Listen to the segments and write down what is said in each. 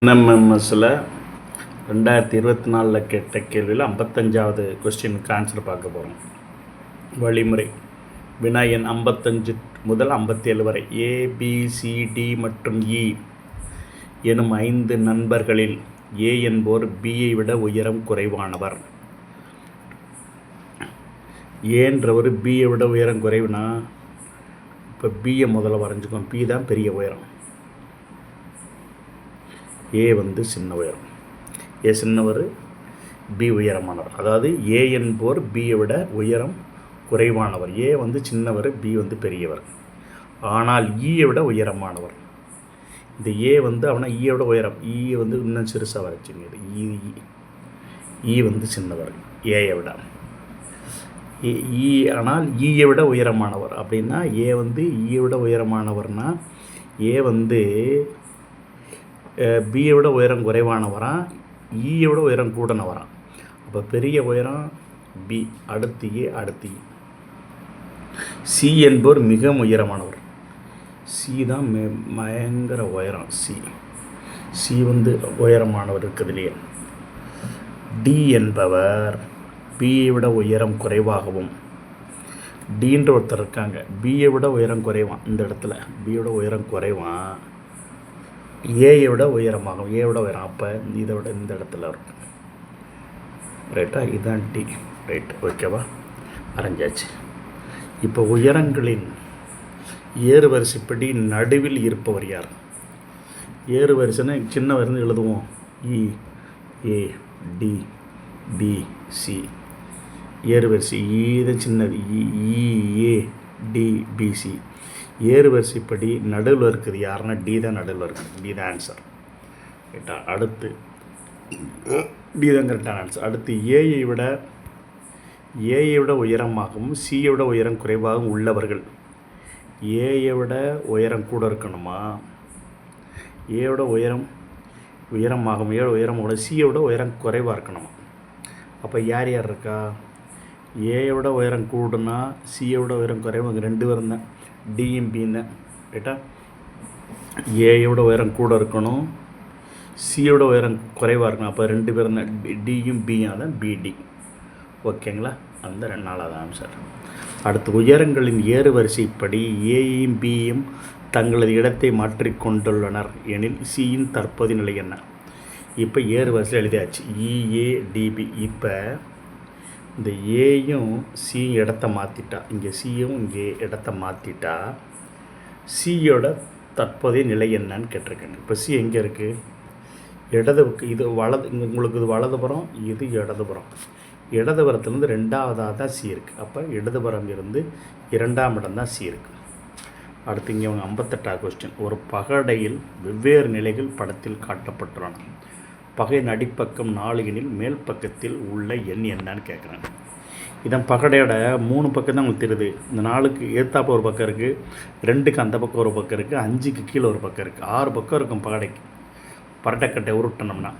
என்எம்எம்எஸ்ஸில் 2024 கேட்ட கேள்வியில் 55வது கொஸ்டினுக்கு ஆன்சர் பார்க்க போகிறோம். வழிமுறை வினா எண் 55 முதல் 57 வரை ஏபிசிடி மற்றும் இ எனும் 5 நண்பர்களில் ஏ என்போர் பியை விட உயரம் குறைவானவர். ஏன்றவர் பியை விட உயரம் குறைவுனா இப்போ பியை முதல்ல வரைஞ்சிக்கோம். பி தான் பெரிய உயரம், ஏ சின்ன உயரம். ஏ சின்னவர், பி உயரமானவர். அதாவது ஏ என்போர் பியை விட உயரம் குறைவானவர். ஏ சின்னவர், பி பெரியவர். ஆனால் ஈயை விட உயரமானவர். இந்த ஏ அவனா ஈயை விட உயரம், ஈ இன்னும் சிறுசாக வரைச்சிங்க. ஈ சின்னவர் ஏயை விட. ஈ ஆனால் ஈயை விட உயரமானவர் அப்படின்னா ஏ ஈயை விட உயரமானவர்னா ஏ பியை விட உயரம் குறைவானவரான், ஈயை விட உயரம் கூடனவரான். அப்போ பெரிய உயரம் பி, அடுத்து ஏ, அடுத்து இ. சி என்பவர் மிக உயரமானவர். சி தான் பயங்கர உயரம். சி உயரமானவர் இருக்கிறதுலையே. டி என்பவர் பியை விட உயரம் குறைவாகவும், டீன்ற ஒருத்தர் இருக்காங்க, பியை விட உயரம் குறைவான். இந்த இடத்துல பியை விட உயரம் குறைவான், ஏயை விட உயரமாகும், ஏ விட உயரம். அப்போ இதை விட இந்த இடத்துல இருக்கும். ரைட்டா? இதுதான் டி. ரைட், ஓகேவா? வரைஞ்சாச்சு. இப்போ உயரங்களின் ஏறு வரிசைப்படி நடுவில் இருப்பவர் யார்? ஏறு வரிசைன்னா சின்ன வரிசை எழுதுவோம். இ, ஏ, டி, பி, சி. ஏறு வரிசை தான் சின்னது. இ, ஏ, டி, பி, சி. ஏறு வரிசைப்படி நடுவில் இருக்குது யாருன்னா டி தான் நடுவில் இருக்குது. டி தான் ஆன்சர். ரைட்டா? அடுத்து டி தான் கரெக்டான ஆன்சர். அடுத்து ஏயை விட உயரமாகவும் சியை விட உயரம் குறைவாகவும் உள்ளவர்கள். ஏயை விட உயரம் கூட இருக்கணுமா, ஏயோட உயரமாகவும், ஏழு உயரமாக சியை விட உயரம் குறைவாக இருக்கணுமா? அப்போ யார் யார் இருக்கா? ஏயை விட உயரம் கூடுனா சியை விட உயரம் குறைவாக ரெண்டு பேரும் தான், டியும் பின்னு. ரைட்டா? ஏயை விட உயரம் கூட இருக்கணும், சியோட உயரம் குறைவாக இருக்கணும். அப்போ ரெண்டு பேரும் தான், டியும் பியும் தான் பிடி. ஓகேங்களா? அந்த 4வது ஆன்சர். அடுத்து உயரங்களின் ஏறு வரிசைப்படி ஏயும் பியும் தங்களது இடத்தை மாற்றிக்கொண்டுள்ளனர் எனில் சியின் தற்போதைய நிலை என்ன? இப்போ ஏறு வரிசையில் எழுதியாச்சு. இஏடிபி. இப்போ இந்த ஏயும் சியும் இடத்த மாற்றிட்டா, இங்கே சியும் இங்கே இடத்த மாற்றிட்டா சியோட தற்போதைய நிலை என்னன்னு கேட்டிருக்கேங்க. இப்போ சி எங்கே இருக்குது? இடது, இது வலது, உங்களுக்கு இது வலதுபுறம், இது இடதுபுறம். இடதுபுறத்துலேருந்து 2வதாக தான் சி இருக்குது. அப்போ இடதுபுறம் இருந்து 2ஆம் இடம் தான் சி இருக்குது. அடுத்து இங்கே 58வது கொஸ்டின். ஒரு பகடையில் வெவ்வேறு நிலைகள் படத்தில் காட்டப்பட்டுள்ளன. பகையின் அடிப்பக்கம் 4 எண்ணில் மேல் பக்கத்தில் உள்ள எண் என்னன்னு கேட்குறேன். இதான் பகடையோட 3 பக்கம் தான் உங்களுக்கு தெரியுது. இந்த 4க்கு ஏத்தாப்ப ஒரு பக்கம் இருக்குது, 2க்கு அந்த பக்கம் ஒரு பக்கம் இருக்குது, 5க்கு கீழே ஒரு பக்கம் இருக்குது, 6 பக்கம் இருக்கும் பகடைக்கு. பரட்டைக்கட்டை உருட்டணும்னா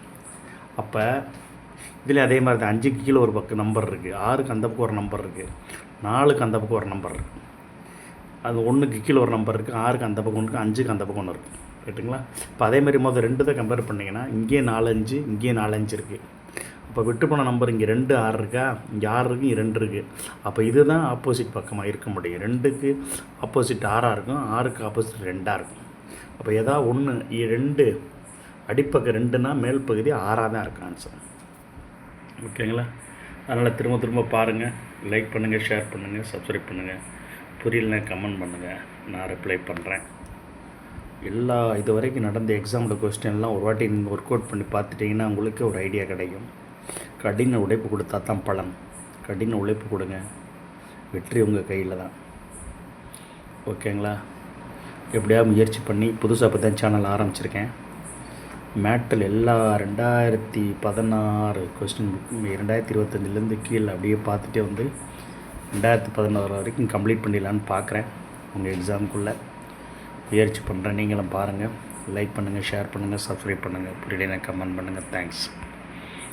அப்போ இதில் அதே மாதிரி தான் 5க்கு கீழே ஒரு பக்கம் நம்பர் இருக்குது, 6க்கு அந்த பக்கம் ஒரு நம்பர் இருக்குது, 4க்கு அந்த பக்கம் ஒரு நம்பர் இருக்குது, அது 1க்கு கீழே ஒரு நம்பர் இருக்குது, 6க்கு அந்த பக்கம் ஒன்று இருக்குது, 5க்கு அந்த பக்கம் ஒன்று இருக்குது. ரைட்டுங்களா? இப்போ அதேமாதிரி முதல் 2 தான் கம்பேர் பண்ணிங்கன்னா இங்கே 4 5, இங்கே 4 5 இருக்குது. அப்போ விட்டு போன நம்பர் இங்கே 2 6 இருக்கா, இங்கே 6 இருக்குது, இங்கே 2 இருக்குது. அப்போ இதுதான் ஆப்போசிட் பக்கமாக இருக்க முடியும். 2க்கு ஆப்போசிட் 6ஆக இருக்கும், 6க்கு ஆப்போசிட் 2ஆக இருக்கும். அப்போ எதாவது ஒன்று 2 அடிப்பக்கம் 2னா மேல் பகுதி 6ஆக தான் இருக்கும் ஆன்சர். ஓகேங்களா? அதனால் திரும்ப பாருங்கள், லைக் பண்ணுங்கள், ஷேர் பண்ணுங்கள், சப்ஸ்கிரைப் பண்ணுங்கள். புரியலன்னா கமெண்ட் பண்ணுங்கள், நான் ரிப்ளை பண்ணுறேன். இது வரைக்கும் நடந்த எக்ஸாமோட கொஸ்டின்லாம் ஒரு வாட்டி நீங்கள் ஒர்க் அவுட் பண்ணி பார்த்துட்டிங்கன்னா உங்களுக்கு ஒரு ஐடியா கிடைக்கும். கடின உழைப்பு கொடுத்தா தான் பலன். கடின உழைப்பு கொடுங்க, வெற்றி உங்கள் கையில் தான். ஓகேங்களா? எப்படியாவது முயற்சி பண்ணி புதுசாக இப்போ தான் சேனல் ஆரம்பிச்சிருக்கேன். மேட்டில் எல்லா 2016 கொஸ்டின் 2025 கீழே அப்படியே பார்த்துட்டே 2016 வரைக்கும் கம்ப்ளீட் பண்ணிடலான்னு பார்க்குறேன். உங்கள் எக்ஸாமுக்குள்ளே முயற்சி பண்ணுறேன். நீங்களும் பாருங்கள், லைக் பண்ணுங்கள், ஷேர் பண்ணுங்கள், சப்ஸ்கிரைப் பண்ணுங்கள். புரியலைன்னா கமெண்ட் பண்ணுங்கள். தேங்க்ஸ்.